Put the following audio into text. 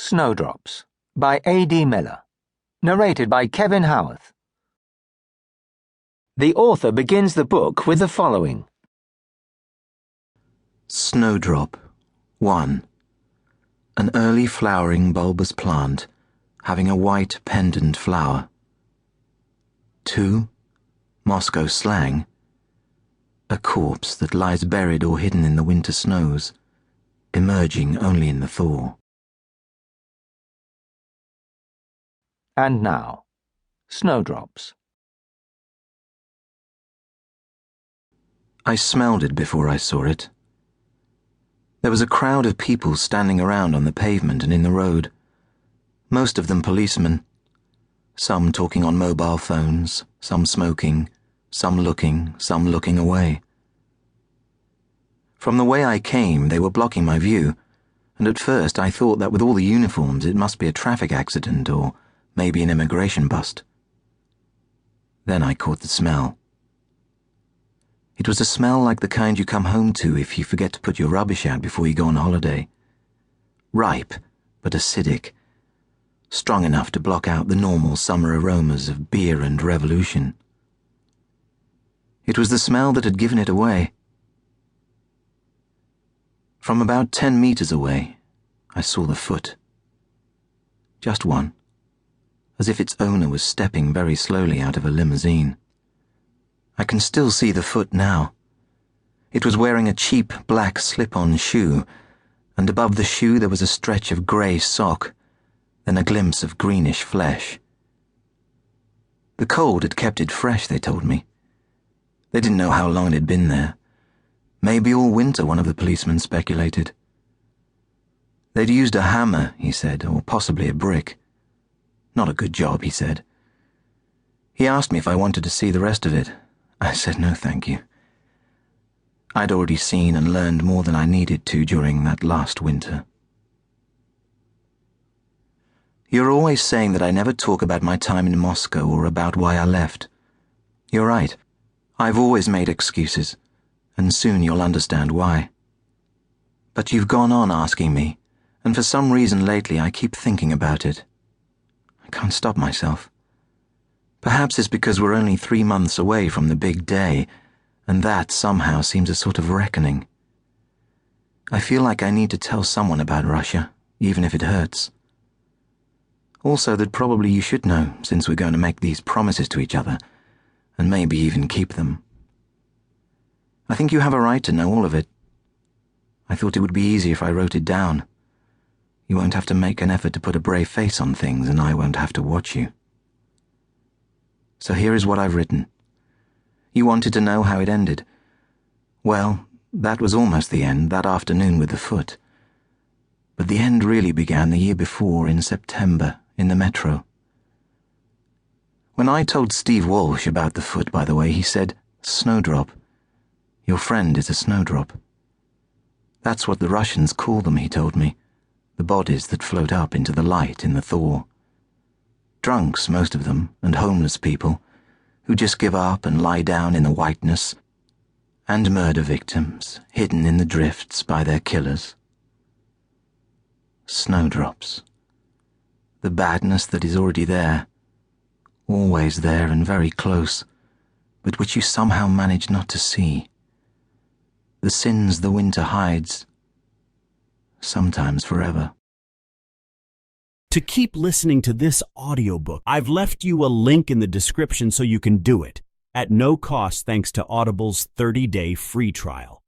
Snowdrops by A.D. Miller. Narrated by Kevin Howarth. The author begins the book with the following. Snowdrop 1. An early flowering bulbous plant having a white pendant flower. 2. Moscow slang. A corpse that lies buried or hidden in the winter snows, emerging only in the thaw. And now, Snowdrops. I smelled it before I saw it. There was a crowd of people standing around on the pavement and in the road, most of them policemen, some talking on mobile phones, some smoking, some looking away. From the way I came, they were blocking my view, and at first I thought that with all the uniforms it must be a traffic accident or maybe an immigration bust. Then I caught the smell. It was a smell like the kind you come home to if you forget to put your rubbish out before you go on holiday. Ripe, but acidic. Strong enough to block out the normal summer aromas of beer and revolution. It was the smell that had given it away. From about 10 meters away, I saw the foot. Just one, as if its owner was stepping very slowly out of a limousine. I can still see the foot now. It was wearing a cheap black slip-on shoe, and above the shoe there was a stretch of grey sock, then a glimpse of greenish flesh. The cold had kept it fresh, they told me. They didn't know how long it had been there. Maybe all winter, one of the policemen speculated. They'd used a hammer, he said, or possibly a brick. Not a good job, he said. He asked me if I wanted to see the rest of it. I said no, thank you. I'd already seen and learned more than I needed to during that last winter. You're always saying that I never talk about my time in Moscow or about why I left. You're right. I've always made excuses, and soon you'll understand why. But you've gone on asking me, and for some reason lately I keep thinking about it. I can't stop myself. Perhaps it's because we're only 3 months away from the big day, and that somehow seems a sort of reckoning. I feel like I need to tell someone about Russia, even if it hurts. Also that probably you should know, since we're going to make these promises to each other, and maybe even keep them. I think you have a right to know all of it. I thought it would be easy if I wrote it down. You won't have to make an effort to put a brave face on things, and I won't have to watch you. So here is what I've written. You wanted to know how it ended. Well, that was almost the end, that afternoon with the foot. But the end really began the year before, in September, in the metro. When I told Steve Walsh about the foot, by the way, he said, "Snowdrop. Your friend is a snowdrop." That's what the Russians call them, he told me, the bodies that float up into the light in the thaw. Drunks, most of them, and homeless people, who just give up and lie down in the whiteness, and murder victims, hidden in the drifts by their killers. Snowdrops. The badness that is already there, always there and very close, but which you somehow manage not to see. The sins the winter hides, sometimes forever. To keep listening to this audiobook, I've left you a link in the description so you can do it, at no cost thanks to Audible's 30-day free trial.